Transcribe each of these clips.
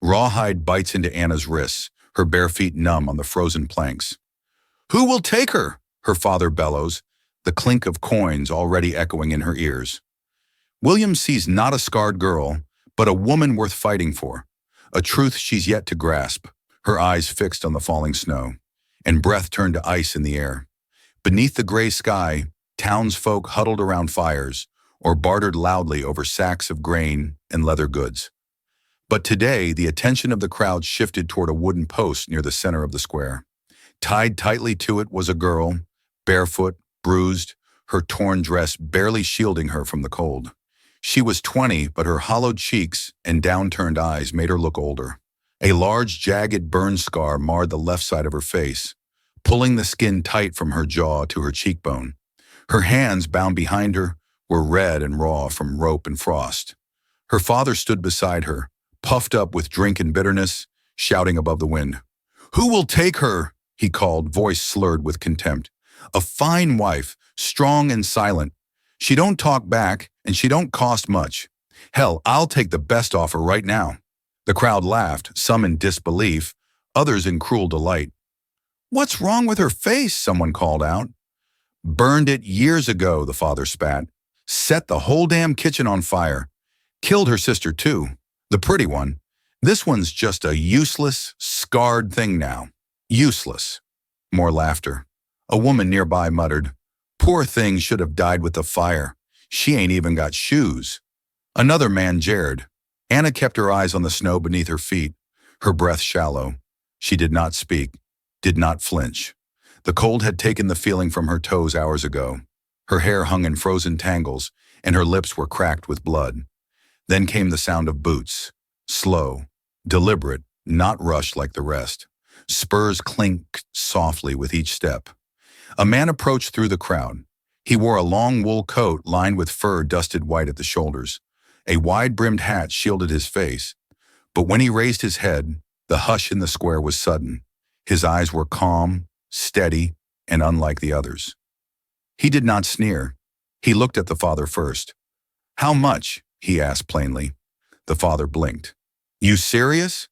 Rawhide bites into Anna's wrists, her bare feet numb on the frozen planks. "Who will take her?" her father bellows, the clink of coins already echoing in her ears. William sees not a scarred girl, but a woman worth fighting for, a truth she's yet to grasp, her eyes fixed on the falling snow, and breath turned to ice in the air. Beneath the gray sky, townsfolk huddled around fires or bartered loudly over sacks of grain and leather goods. But today, the attention of the crowd shifted toward a wooden post near the center of the square. Tied tightly to it was a girl, barefoot, bruised, her torn dress barely shielding her from the cold. She was 20, but her hollowed cheeks and downturned eyes made her look older. A large, jagged burn scar marred the left side of her face, pulling the skin tight from her jaw to her cheekbone. Her hands, bound behind her, were red and raw from rope and frost. Her father stood beside her, puffed up with drink and bitterness, shouting above the wind. "Who will take her?" he called, voice slurred with contempt. "A fine wife, strong and silent. She don't talk back, and she don't cost much. Hell, I'll take the best offer right now." The crowd laughed, some in disbelief, others in cruel delight. "What's wrong with her face?" someone called out. "Burned it years ago," the father spat. "Set the whole damn kitchen on fire. Killed her sister too, the pretty one. This one's just a useless, scarred thing now. Useless." More laughter. A woman nearby muttered, "Poor thing should have died with the fire. She ain't even got shoes." Another man jeered. Anna kept her eyes on the snow beneath her feet, her breath shallow. She did not speak, did not flinch. The cold had taken the feeling from her toes hours ago. Her hair hung in frozen tangles, and her lips were cracked with blood. Then came the sound of boots, slow, deliberate, not rushed like the rest. Spurs clinked softly with each step. A man approached through the crowd. He wore a long wool coat lined with fur dusted white at the shoulders. A wide-brimmed hat shielded his face. But when he raised his head, the hush in the square was sudden. His eyes were calm, steady, and unlike the others. He did not sneer. He looked at the father first. "How much?" he asked plainly. The father blinked. "You serious?"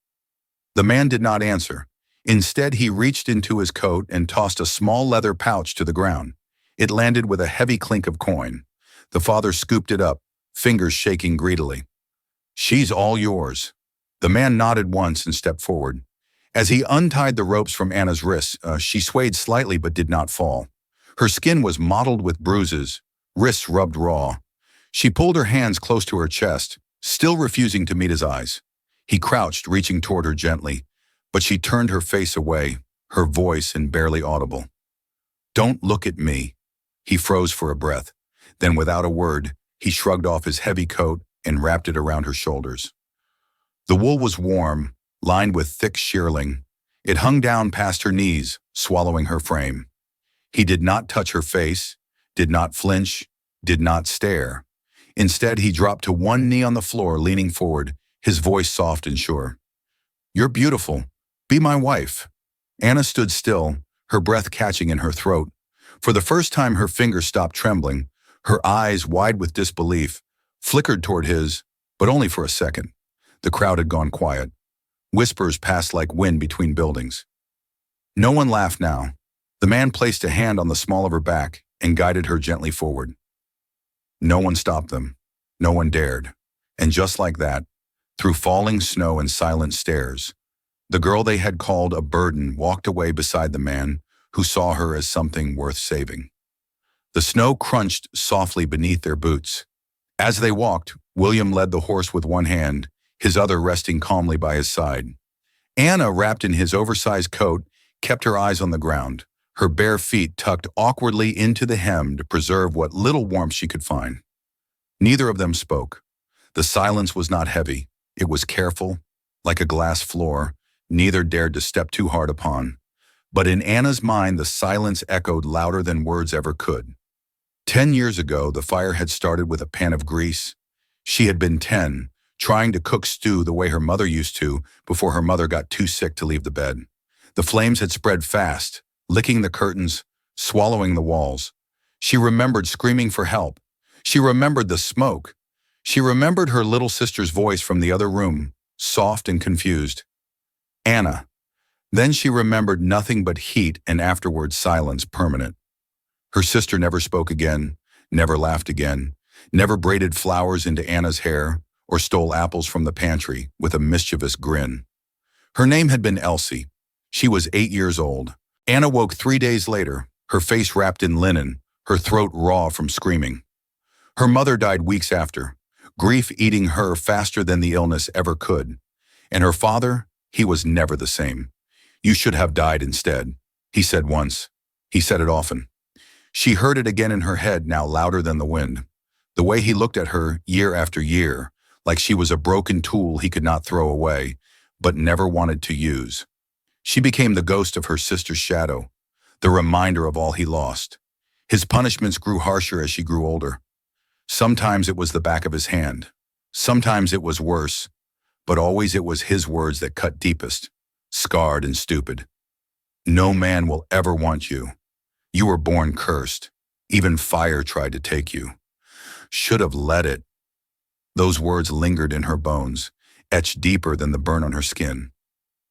The man did not answer. Instead, he reached into his coat and tossed a small leather pouch to the ground. It landed with a heavy clink of coin. The father scooped it up, fingers shaking greedily. "She's all yours." The man nodded once and stepped forward. As he untied the ropes from Anna's wrists, she swayed slightly but did not fall. Her skin was mottled with bruises, wrists rubbed raw. She pulled her hands close to her chest, still refusing to meet his eyes. He crouched, reaching toward her gently, but she turned her face away, her voice barely audible. "Don't look at me." He froze for a breath. Then, without a word, he shrugged off his heavy coat and wrapped it around her shoulders. The wool was warm, lined with thick shearling. It hung down past her knees, swallowing her frame. He did not touch her face, did not flinch, did not stare. Instead, he dropped to one knee on the floor, leaning forward, his voice soft and sure. "You're beautiful. Be my wife." Anna stood still, her breath catching in her throat. For the first time, her fingers stopped trembling. Her eyes, wide with disbelief, flickered toward his, but only for a second. The crowd had gone quiet. Whispers passed like wind between buildings. No one laughed now. The man placed a hand on the small of her back and guided her gently forward. No one stopped them. No one dared. And just like that, through falling snow and silent stairs, the girl they had called a burden walked away beside the man who saw her as something worth saving. The snow crunched softly beneath their boots. As they walked, William led the horse with one hand, his other resting calmly by his side. Anna, wrapped in his oversized coat, kept her eyes on the ground, her bare feet tucked awkwardly into the hem to preserve what little warmth she could find. Neither of them spoke. The silence was not heavy. It was careful, like a glass floor, neither dared to step too hard upon. But in Anna's mind, the silence echoed louder than words ever could. 10 years ago, the fire had started with a pan of grease. She had been 10, trying to cook stew the way her mother used to before her mother got too sick to leave the bed. The flames had spread fast, licking the curtains, swallowing the walls. She remembered screaming for help. She remembered the smoke. She remembered her little sister's voice from the other room, soft and confused. Anna. Then she remembered nothing but heat and afterwards silence permanent. Her sister never spoke again, never laughed again, never braided flowers into Anna's hair or stole apples from the pantry with a mischievous grin. Her name had been Elsie. She was 8 years old. Anna woke 3 days later, her face wrapped in linen, her throat raw from screaming. Her mother died weeks after, grief eating her faster than the illness ever could. And her father, he was never the same. "You should have died instead," he said once. He said it often. She heard it again in her head, now louder than the wind. The way he looked at her year after year, like she was a broken tool he could not throw away, but never wanted to use. She became the ghost of her sister's shadow, the reminder of all he lost. His punishments grew harsher as she grew older. Sometimes it was the back of his hand. Sometimes it was worse, but always it was his words that cut deepest, scarred and stupid. "No man will ever want you. You were born cursed. Even fire tried to take you. Should have let it." Those words lingered in her bones, etched deeper than the burn on her skin.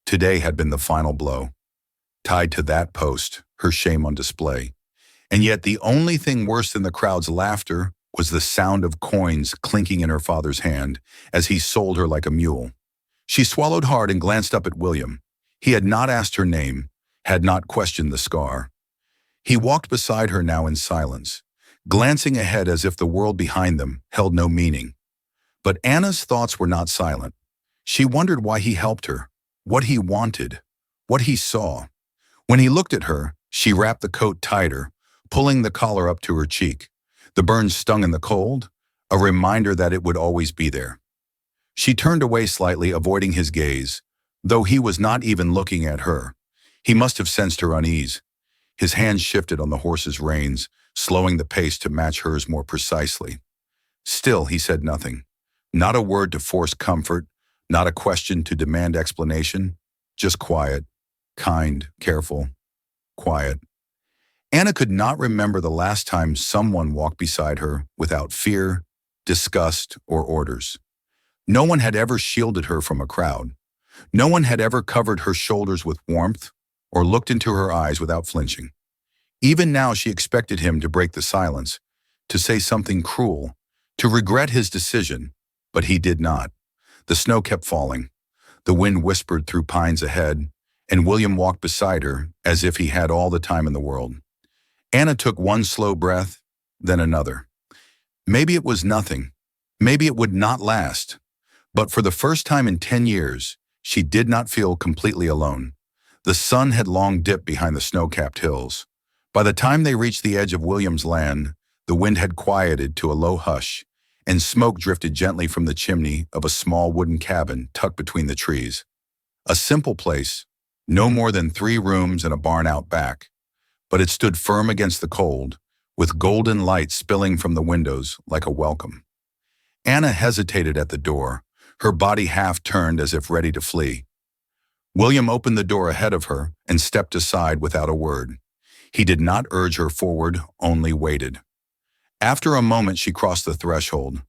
Today had been the final blow. Tied to that post, her shame on display. And yet the only thing worse than the crowd's laughter was the sound of coins clinking in her father's hand as he sold her like a mule. She swallowed hard and glanced up at William. He had not asked her name, had not questioned the scar. He walked beside her now in silence, glancing ahead as if the world behind them held no meaning. But Anna's thoughts were not silent. She wondered why he helped her, what he wanted, what he saw. When he looked at her, she wrapped the coat tighter, pulling the collar up to her cheek. The burn stung in the cold, a reminder that it would always be there. She turned away slightly, avoiding his gaze, though he was not even looking at her. He must have sensed her unease. His hands shifted on the horse's reins, slowing the pace to match hers more precisely. Still, he said nothing. Not a word to force comfort, not a question to demand explanation, just quiet, kind, careful, quiet. Anna could not remember the last time someone walked beside her without fear, disgust, or orders. No one had ever shielded her from a crowd. No one had ever covered her shoulders with warmth or looked into her eyes without flinching. Even now she expected him to break the silence, to say something cruel, to regret his decision, but he did not. The snow kept falling. The wind whispered through pines ahead, and William walked beside her as if he had all the time in the world. Anna took one slow breath, then another. Maybe it was nothing. Maybe it would not last. But for the first time in 10 years, she did not feel completely alone. The sun had long dipped behind the snow-capped hills. By the time they reached the edge of William's land, the wind had quieted to a low hush, and smoke drifted gently from the chimney of a small wooden cabin tucked between the trees. A simple place, no more than 3 rooms and a barn out back, but it stood firm against the cold, with golden light spilling from the windows like a welcome. Anna hesitated at the door, her body half turned as if ready to flee. William opened the door ahead of her and stepped aside without a word. He did not urge her forward, only waited. After a moment she crossed the threshold.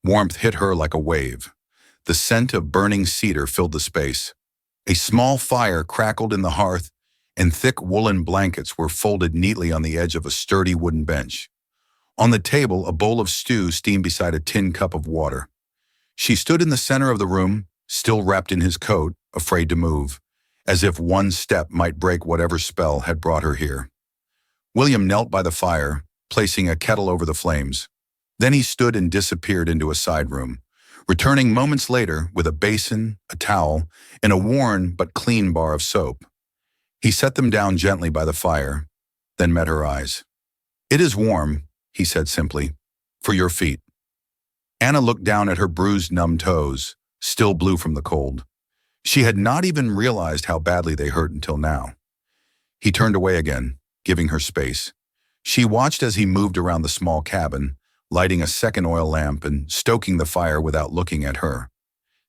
Warmth hit her like a wave. The scent of burning cedar filled the space. A small fire crackled in the hearth, and thick woolen blankets were folded neatly on the edge of a sturdy wooden bench. On the table, a bowl of stew steamed beside a tin cup of water. She stood in the center of the room, still wrapped in his coat, afraid to move, as if one step might break whatever spell had brought her here. William knelt by the fire, placing a kettle over the flames. Then he stood and disappeared into a side room, returning moments later with a basin, a towel, and a worn but clean bar of soap. He set them down gently by the fire, then met her eyes. "It is warm," he said simply, "for your feet." Anna looked down at her bruised, numb toes, still blue from the cold. She had not even realized how badly they hurt until now. He turned away again, giving her space. She watched as he moved around the small cabin, lighting a second oil lamp and stoking the fire without looking at her.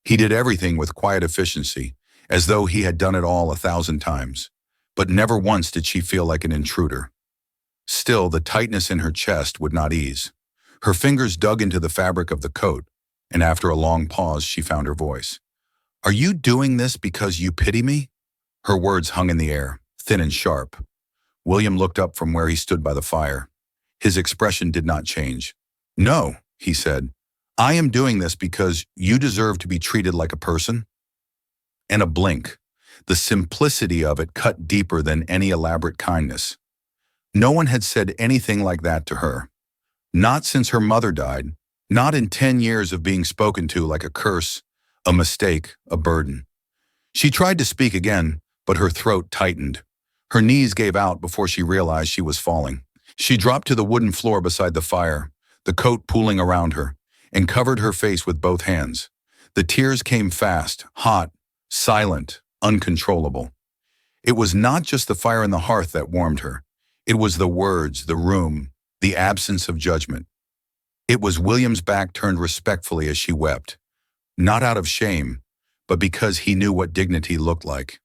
He did everything with quiet efficiency, as though he had done it all 1,000 times. But never once did she feel like an intruder. Still, the tightness in her chest would not ease. Her fingers dug into the fabric of the coat, and after a long pause, she found her voice. Are you doing this because you pity me? Her words hung in the air, thin and sharp. William looked up from where he stood by the fire. His expression did not change. No, he said. I am doing this because you deserve to be treated like a person. And a blink. The simplicity of it cut deeper than any elaborate kindness. No one had said anything like that to her. Not since her mother died. Not in 10 years of being spoken to like a curse, a mistake, a burden. She tried to speak again, but her throat tightened. Her knees gave out before she realized she was falling. She dropped to the wooden floor beside the fire, the coat pooling around her, and covered her face with both hands. The tears came fast, hot, silent, uncontrollable. It was not just the fire in the hearth that warmed her. It was the words, the room, the absence of judgment. It was William's back turned respectfully as she wept, not out of shame, but because he knew what dignity looked like.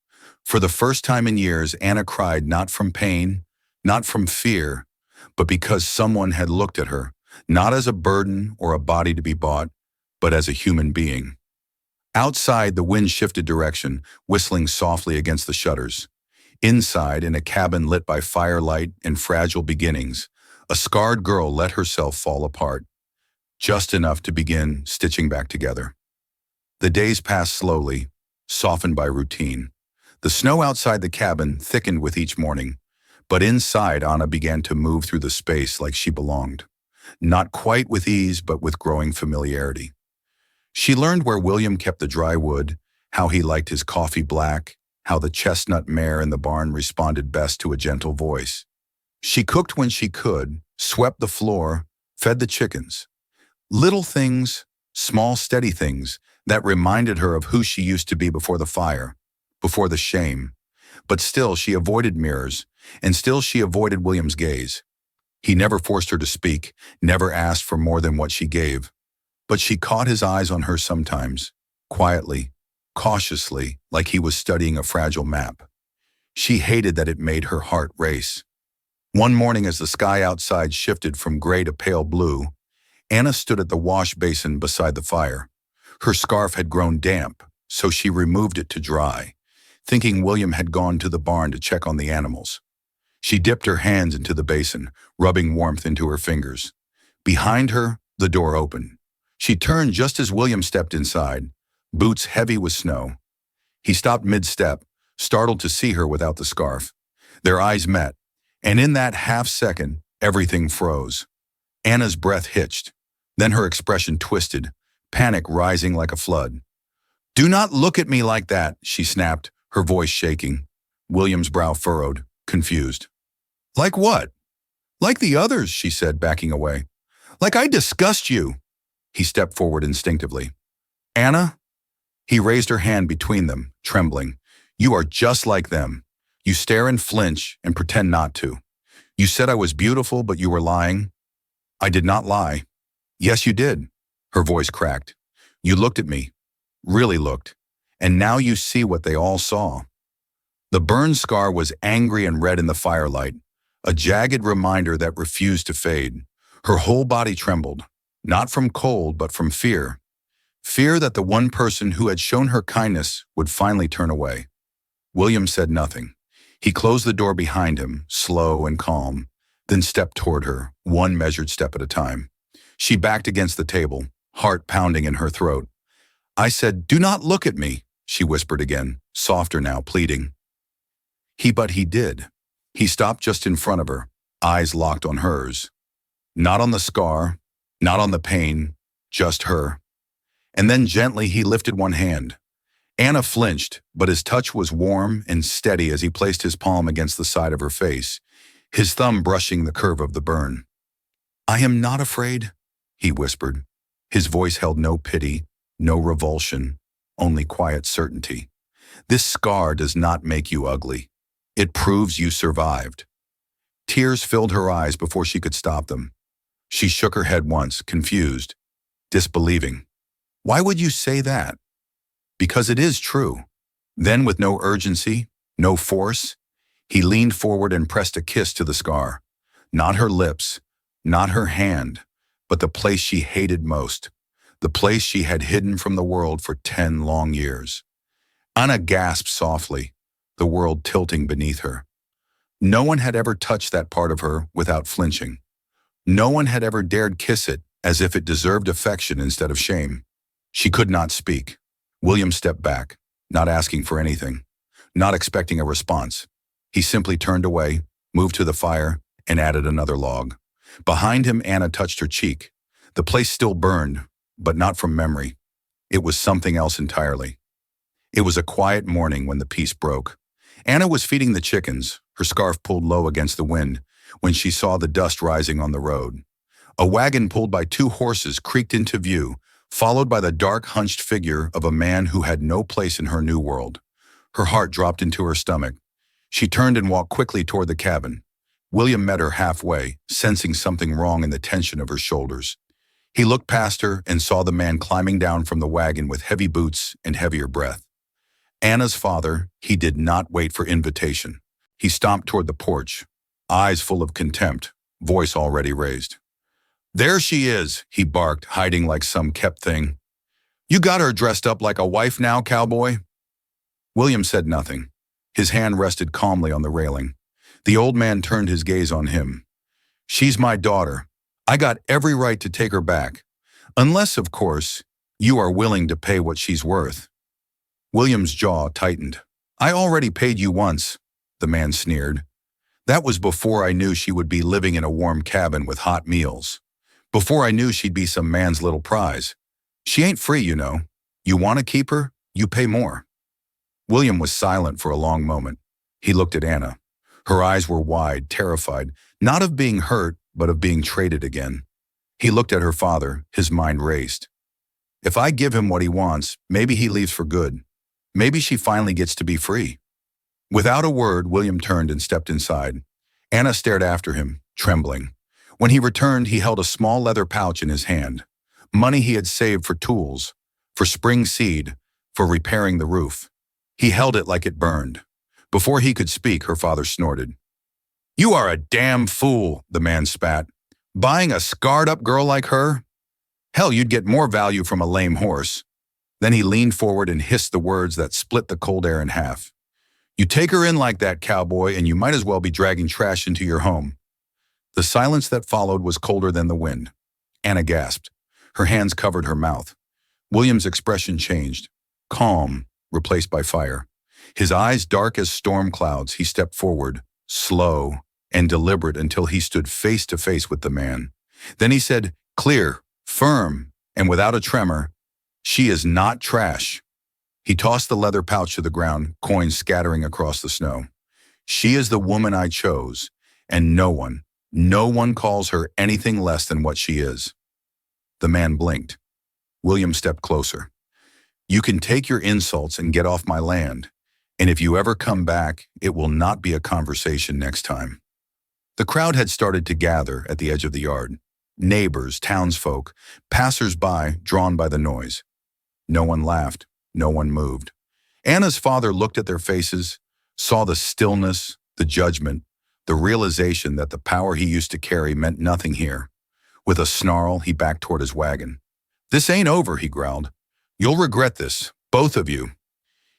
For the first time in years, Anna cried not from pain, not from fear, but because someone had looked at her, not as a burden or a body to be bought, but as a human being. Outside, the wind shifted direction, whistling softly against the shutters. Inside, in a cabin lit by firelight and fragile beginnings, a scarred girl let herself fall apart, just enough to begin stitching back together. The days passed slowly, softened by routine. The snow outside the cabin thickened with each morning, but inside Anna began to move through the space like she belonged. Not quite with ease, but with growing familiarity. She learned where William kept the dry wood, how he liked his coffee black, how the chestnut mare in the barn responded best to a gentle voice. She cooked when she could, swept the floor, fed the chickens. Little things, small steady things, that reminded her of who she used to be before the fire, before the shame. But still she avoided mirrors, and still she avoided William's gaze. He never forced her to speak, never asked for more than what she gave. But she caught his eyes on her sometimes, quietly, cautiously, like he was studying a fragile map. She hated that it made her heart race. One morning as the sky outside shifted from gray to pale blue, Anna stood at the wash basin beside the fire. Her scarf had grown damp, so she removed it to dry, thinking William had gone to the barn to check on the animals. She dipped her hands into the basin, rubbing warmth into her fingers. Behind her, the door opened. She turned just as William stepped inside, boots heavy with snow. He stopped mid-step, startled to see her without the scarf. Their eyes met, and in that half-second, everything froze. Anna's breath hitched. Then her expression twisted, panic rising like a flood. "Do not look at me like that," she snapped, her voice shaking. William's brow furrowed, confused. "Like what?" "Like the others," she said, backing away. "Like I disgust you." He stepped forward instinctively. "Anna?" He raised her hand between them, trembling. "You are just like them. You stare and flinch and pretend not to. You said I was beautiful, but you were lying." "I did not lie." "Yes, you did." Her voice cracked. "You looked at me, really looked, and now you see what they all saw." The burn scar was angry and red in the firelight, a jagged reminder that refused to fade. Her whole body trembled, not from cold, but from fear. Fear that the one person who had shown her kindness would finally turn away. William said nothing. He closed the door behind him, slow and calm, then stepped toward her, one measured step at a time. She backed against the table, heart pounding in her throat. "I said, 'Do not look at me,'" she whispered again, softer now, pleading. But he did. He stopped just in front of her, eyes locked on hers. Not on the scar, not on the pain, just her. And then gently he lifted one hand. Anna flinched, but his touch was warm and steady as he placed his palm against the side of her face, his thumb brushing the curve of the burn. "I am not afraid," he whispered. His voice held no pity, no revulsion, only quiet certainty. "This scar does not make you ugly. It proves you survived." Tears filled her eyes before she could stop them. She shook her head once, confused, disbelieving. "Why would you say that?" "Because it is true." Then, with no urgency, no force, he leaned forward and pressed a kiss to the scar. Not her lips, not her hand, but the place she hated most, the place she had hidden from the world for 10 long years. Anna gasped softly, the world tilting beneath her. No one had ever touched that part of her without flinching. No one had ever dared kiss it as if it deserved affection instead of shame. She could not speak. William stepped back, not asking for anything, not expecting a response. He simply turned away, moved to the fire, and added another log. Behind him, Anna touched her cheek. The place still burned, but not from memory. It was something else entirely. It was a quiet morning when the peace broke. Anna was feeding the chickens, her scarf pulled low against the wind, when she saw the dust rising on the road. A wagon pulled by 2 horses creaked into view, followed by the dark, hunched figure of a man who had no place in her new world. Her heart dropped into her stomach. She turned and walked quickly toward the cabin. William met her halfway, sensing something wrong in the tension of her shoulders. He looked past her and saw the man climbing down from the wagon with heavy boots and heavier breath. Anna's father, he did not wait for invitation. He stomped toward the porch, eyes full of contempt, voice already raised. "There she is," he barked, hiding like some kept thing. "You got her dressed up like a wife now, cowboy?" William said nothing. His hand rested calmly on the railing. The old man turned his gaze on him. "She's my daughter. I got every right to take her back. Unless, of course, you are willing to pay what she's worth." William's jaw tightened. "I already paid you once," the man sneered. "That was before I knew she would be living in a warm cabin with hot meals. Before I knew she'd be some man's little prize. She ain't free, you know. You want to keep her, you pay more." William was silent for a long moment. He looked at Anna. Her eyes were wide, terrified, not of being hurt, but of being traded again. He looked at her father, his mind raced. If I give him what he wants, maybe he leaves for good. Maybe she finally gets to be free. Without a word, William turned and stepped inside. Anna stared after him, trembling. When he returned, he held a small leather pouch in his hand. Money he had saved for tools, for spring seed, for repairing the roof. He held it like it burned. Before he could speak, her father snorted. "You are a damn fool," the man spat. "Buying a scarred-up girl like her? Hell, you'd get more value from a lame horse." Then he leaned forward and hissed the words that split the cold air in half. "You take her in like that, cowboy, and you might as well be dragging trash into your home." The silence that followed was colder than the wind. Anna gasped. Her hands covered her mouth. William's expression changed. Calm, replaced by fire. His eyes dark as storm clouds, he stepped forward, slow and deliberate until he stood face to face with the man. Then he said, clear, firm, and without a tremor, "She is not trash." He tossed the leather pouch to the ground, coins scattering across the snow. "She is the woman I chose, and no one calls her anything less than what she is." The man blinked. William stepped closer. "You can take your insults and get off my land, and if you ever come back, it will not be a conversation next time." The crowd had started to gather at the edge of the yard. Neighbors, townsfolk, passers-by drawn by the noise. No one laughed. No one moved. Anna's father looked at their faces, saw the stillness, the judgment, the realization that the power he used to carry meant nothing here. With a snarl, he backed toward his wagon. "This ain't over," he growled. "You'll regret this, both of you."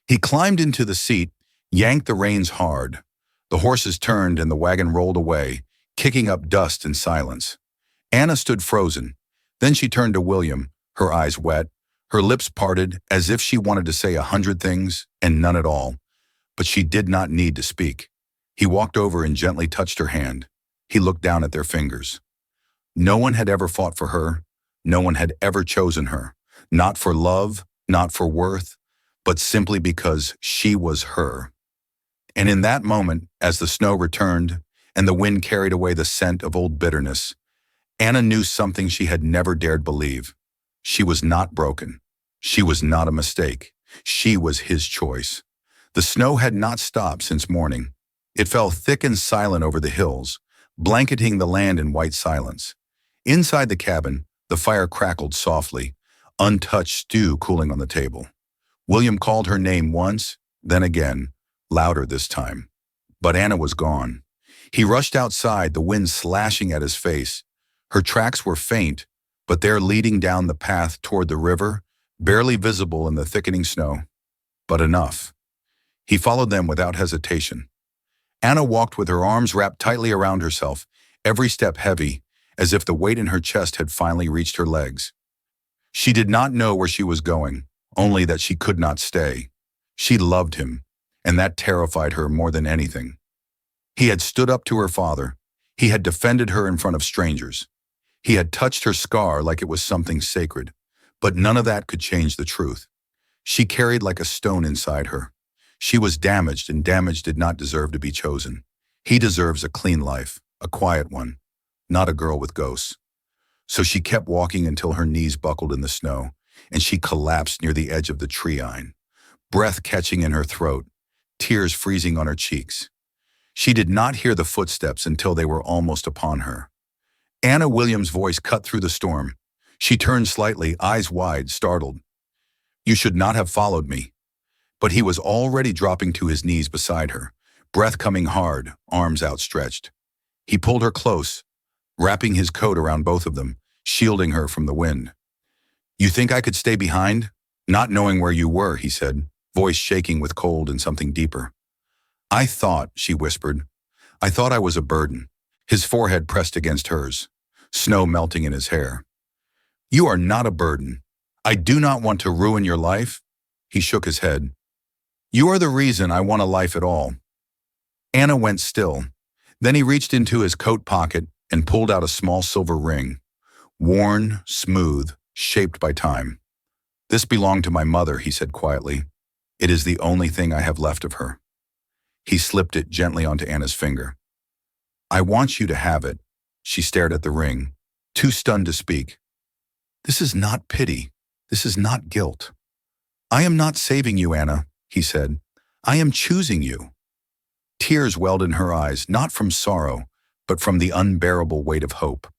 He climbed into the seat, yanked the reins hard. The horses turned and the wagon rolled away, kicking up dust in silence. Anna stood frozen. Then she turned to William, her eyes wet, her lips parted as if she wanted to say 100 things and none at all. But she did not need to speak. He walked over and gently touched her hand. He looked down at their fingers. No one had ever fought for her. No one had ever chosen her. Not for love, not for worth, but simply because she was her. And in that moment, as the snow returned and the wind carried away the scent of old bitterness, Anna knew something she had never dared believe. She was not broken. She was not a mistake. She was his choice. The snow had not stopped since morning. It fell thick and silent over the hills, blanketing the land in white silence. Inside the cabin, the fire crackled softly, untouched stew cooling on the table. William called her name once, then again, louder this time. But Anna was gone. He rushed outside, the wind slashing at his face. Her tracks were faint, but they're leading down the path toward the river, barely visible in the thickening snow. but enough. He followed them without hesitation. Anna walked with her arms wrapped tightly around herself, every step heavy, as if the weight in her chest had finally reached her legs. She did not know where she was going, only that she could not stay. She loved him, and that terrified her more than anything. He had stood up to her father. He had defended her in front of strangers. He had touched her scar like it was something sacred, but none of that could change the truth. She carried like a stone inside her. She was damaged, and damage did not deserve to be chosen. He deserves a clean life, a quiet one, not a girl with ghosts. So she kept walking until her knees buckled in the snow, and she collapsed near the edge of the treine, breath catching in her throat, tears freezing on her cheeks. She did not hear the footsteps until they were almost upon her. Anna Williams' voice cut through the storm. She turned slightly, eyes wide, startled. "You should not have followed me." But he was already dropping to his knees beside her, breath coming hard, arms outstretched. He pulled her close, wrapping his coat around both of them, shielding her from the wind. "You think I could stay behind? Not knowing where you were," he said, voice shaking with cold and something deeper. "I thought," she whispered, "I thought I was a burden." His forehead pressed against hers, snow melting in his hair. "You are not a burden. I do not want to ruin your life." He shook his head. "You are the reason I want a life at all." Anna went still. Then he reached into his coat pocket and pulled out a small silver ring, worn, smooth, shaped by time. "This belonged to my mother," he said quietly. "It is the only thing I have left of her." He slipped it gently onto Anna's finger. "I want you to have it." She stared at the ring, too stunned to speak. "This is not pity. This is not guilt. I am not saving you, Anna," he said. "I am choosing you." Tears welled in her eyes, not from sorrow, but from the unbearable weight of hope.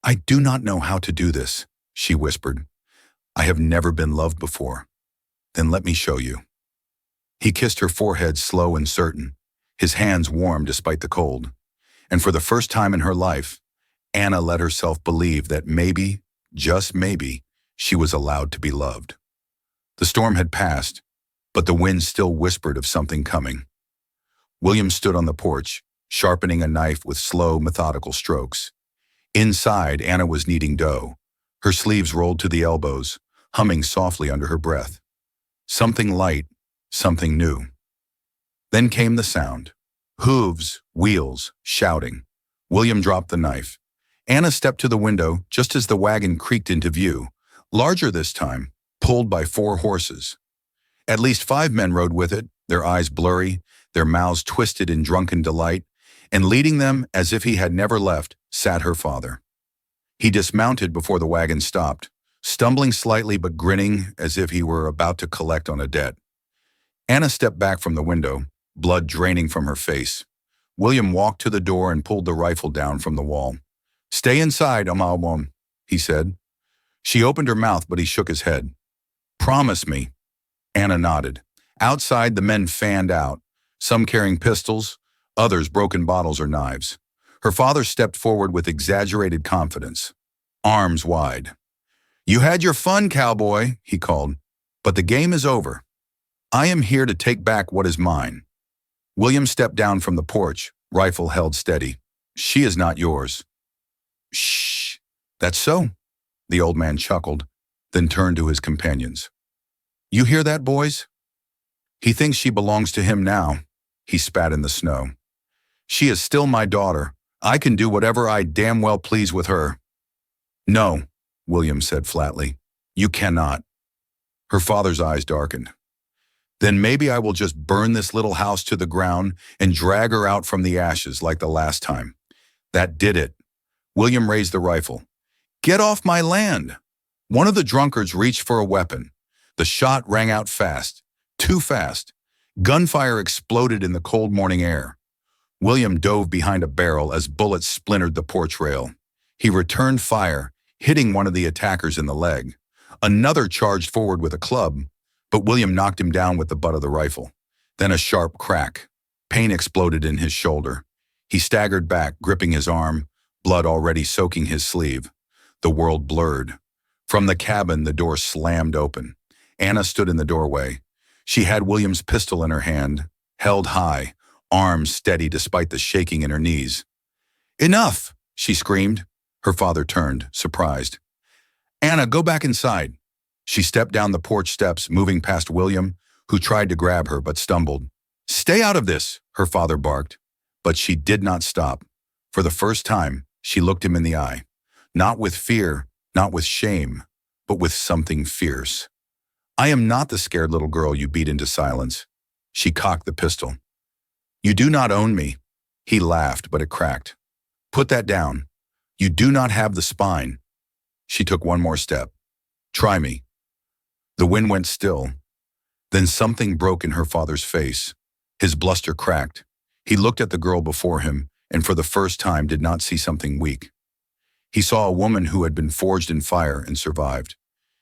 "I do not know how to do this," she whispered. "I have never been loved before." "Then let me show you." He kissed her forehead, slow and certain, his hands warm despite the cold. And for the first time in her life, Anna let herself believe that maybe, just maybe, she was allowed to be loved. The storm had passed, but the wind still whispered of something coming. William stood on the porch, sharpening a knife with slow, methodical strokes. Inside, Anna was kneading dough, her sleeves rolled to the elbows, humming softly under her breath. Something light, something new. Then came the sound. Hooves, wheels, shouting. William dropped the knife. Anna stepped to the window just as the wagon creaked into view, larger this time, pulled by 4 horses. At least 5 men rode with it, their eyes blurry, their mouths twisted in drunken delight, and leading them as if he had never left, sat her father. He dismounted before the wagon stopped, stumbling slightly but grinning as if he were about to collect on a debt. Anna stepped back from the window, blood draining from her face. William walked to the door and pulled the rifle down from the wall. "Stay inside, Amalwam," he said. She opened her mouth, but he shook his head. "Promise me." Anna nodded. Outside, the men fanned out, some carrying pistols, others broken bottles or knives. Her father stepped forward with exaggerated confidence, arms wide. "You had your fun, cowboy," he called, "but the game is over. I am here to take back what is mine." William stepped down from the porch, rifle held steady. "She is not yours." "Shh, that's so," the old man chuckled, then turned to his companions. "You hear that, boys? He thinks she belongs to him now." He spat in the snow. "She is still my daughter. I can do whatever I damn well please with her." "No," William said flatly. "You cannot." Her father's eyes darkened. "Then maybe I will just burn this little house to the ground and drag her out from the ashes like the last time." That did it. William raised the rifle. "Get off my land!" One of the drunkards reached for a weapon. The shot rang out fast, too fast. Gunfire exploded in the cold morning air. William dove behind a barrel as bullets splintered the porch rail. He returned fire, hitting one of the attackers in the leg. Another charged forward with a club, but William knocked him down with the butt of the rifle. Then a sharp crack. Pain exploded in his shoulder. He staggered back, gripping his arm, blood already soaking his sleeve. The world blurred. From the cabin, the door slammed open. Anna stood in the doorway. She had William's pistol in her hand, held high, arms steady despite the shaking in her knees. "Enough!" she screamed. Her father turned, surprised. "Anna, go back inside." She stepped down the porch steps, moving past William, who tried to grab her but stumbled. "Stay out of this," her father barked. But she did not stop. For the first time, she looked him in the eye. Not with fear, not with shame, but with something fierce. "I am not the scared little girl you beat into silence." She cocked the pistol. "You do not own me." He laughed, but it cracked. "Put that down. You do not have the spine." She took one more step. "Try me." The wind went still. Then something broke in her father's face. His bluster cracked. He looked at the girl before him, and for the first time did not see something weak. He saw a woman who had been forged in fire and survived.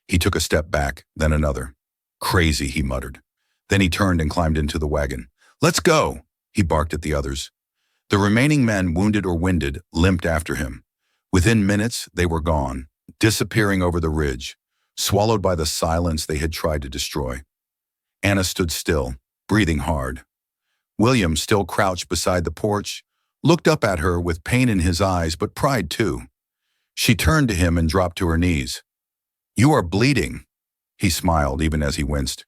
He took a step back, then another. "Crazy," he muttered. Then he turned and climbed into the wagon. "Let's go," he barked at the others. The remaining men, wounded or winded, limped after him. Within minutes, they were gone, disappearing over the ridge, swallowed by the silence they had tried to destroy. Anna stood still, breathing hard. William, still crouched beside the porch, looked up at her with pain in his eyes, but pride too. She turned to him and dropped to her knees. "You are bleeding." He smiled even as he winced.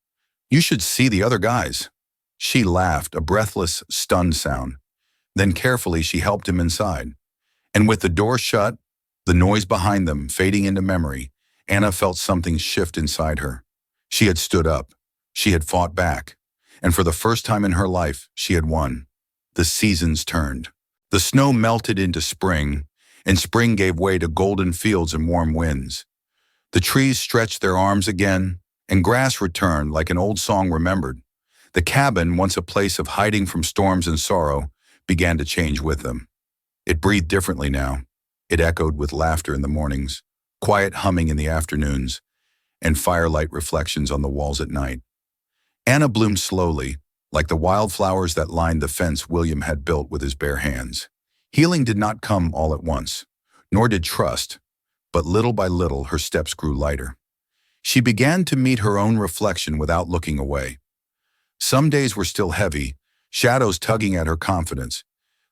"You should see the other guys." She laughed, a breathless, stunned sound. Then carefully she helped him inside. And with the door shut, the noise behind them fading into memory, Anna felt something shift inside her. She had stood up. She had fought back. And for the first time in her life, she had won. The seasons turned. The snow melted into spring, and spring gave way to golden fields and warm winds. The trees stretched their arms again, and grass returned like an old song remembered. The cabin, once a place of hiding from storms and sorrow, began to change with them. It breathed differently now. It echoed with laughter in the mornings, quiet humming in the afternoons, and firelight reflections on the walls at night. Anna bloomed slowly, like the wildflowers that lined the fence William had built with his bare hands. Healing did not come all at once, nor did trust, but little by little her steps grew lighter. She began to meet her own reflection without looking away. Some days were still heavy, shadows tugging at her confidence,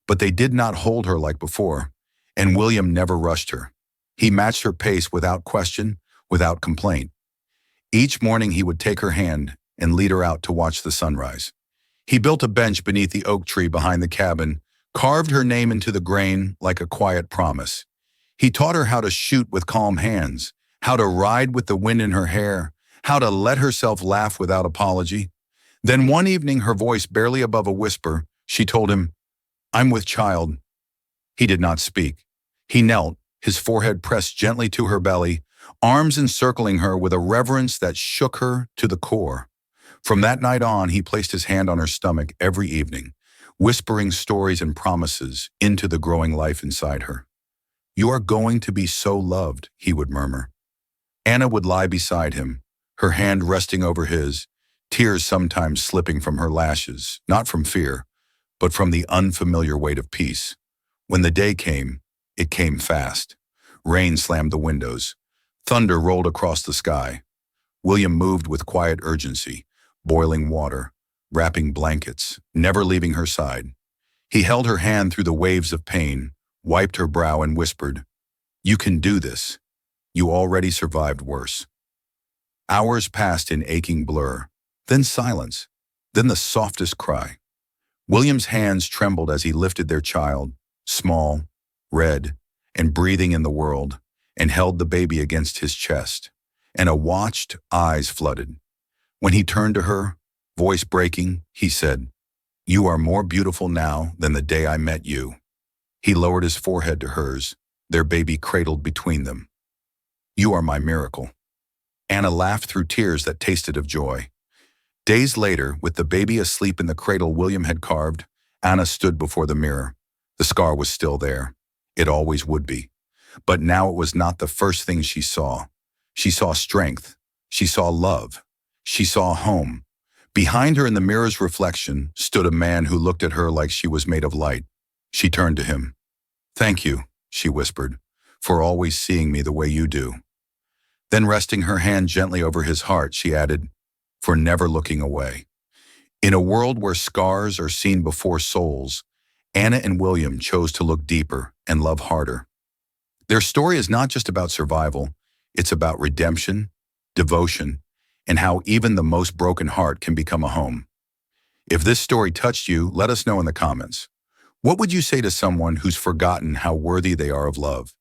but they did not hold her like before, and William never rushed her. He matched her pace without question, without complaint. Each morning he would take her hand and lead her out to watch the sunrise. He built a bench beneath the oak tree behind the cabin, carved her name into the grain like a quiet promise. He taught her how to shoot with calm hands, how to ride with the wind in her hair, how to let herself laugh without apology. Then one evening, her voice barely above a whisper, she told him, "I'm with child." He did not speak. He knelt, his forehead pressed gently to her belly, arms encircling her with a reverence that shook her to the core. From that night on, he placed his hand on her stomach every evening, whispering stories and promises into the growing life inside her. "You are going to be so loved," he would murmur. Anna would lie beside him, her hand resting over his, tears sometimes slipping from her lashes, not from fear, but from the unfamiliar weight of peace. When the day came, it came fast. Rain slammed the windows. Thunder rolled across the sky. William moved with quiet urgency, boiling water, wrapping blankets, never leaving her side. He held her hand through the waves of pain, wiped her brow and whispered, "You can do this. You already survived worse." Hours passed in aching blur, then silence, then the softest cry. William's hands trembled as he lifted their child, small, red, and breathing in the world, and held the baby against his chest, and a watched eyes flooded. When he turned to her, voice breaking, he said, "You are more beautiful now than the day I met you." He lowered his forehead to hers, their baby cradled between them. "You are my miracle." Anna laughed through tears that tasted of joy. Days later, with the baby asleep in the cradle William had carved, Anna stood before the mirror. The scar was still there. It always would be. But now it was not the first thing she saw. She saw strength. She saw love. She saw home. Behind her in the mirror's reflection stood a man who looked at her like she was made of light. She turned to him. "Thank you," she whispered, "for always seeing me the way you do." Then resting her hand gently over his heart, she added, for never looking away. In a world where scars are seen before souls, Anna and William chose to look deeper and love harder. Their story is not just about survival, it's about redemption, devotion, and how even the most broken heart can become a home. If this story touched you, let us know in the comments. What would you say to someone who's forgotten how worthy they are of love?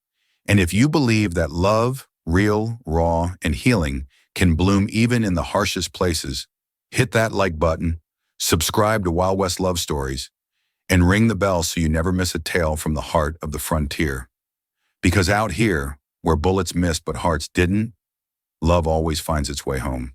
And if you believe that love, real, raw, and healing, can bloom even in the harshest places, hit that like button, subscribe to Wild West Love Stories, and ring the bell so you never miss a tale from the heart of the frontier. Because out here, where bullets missed but hearts didn't, love always finds its way home.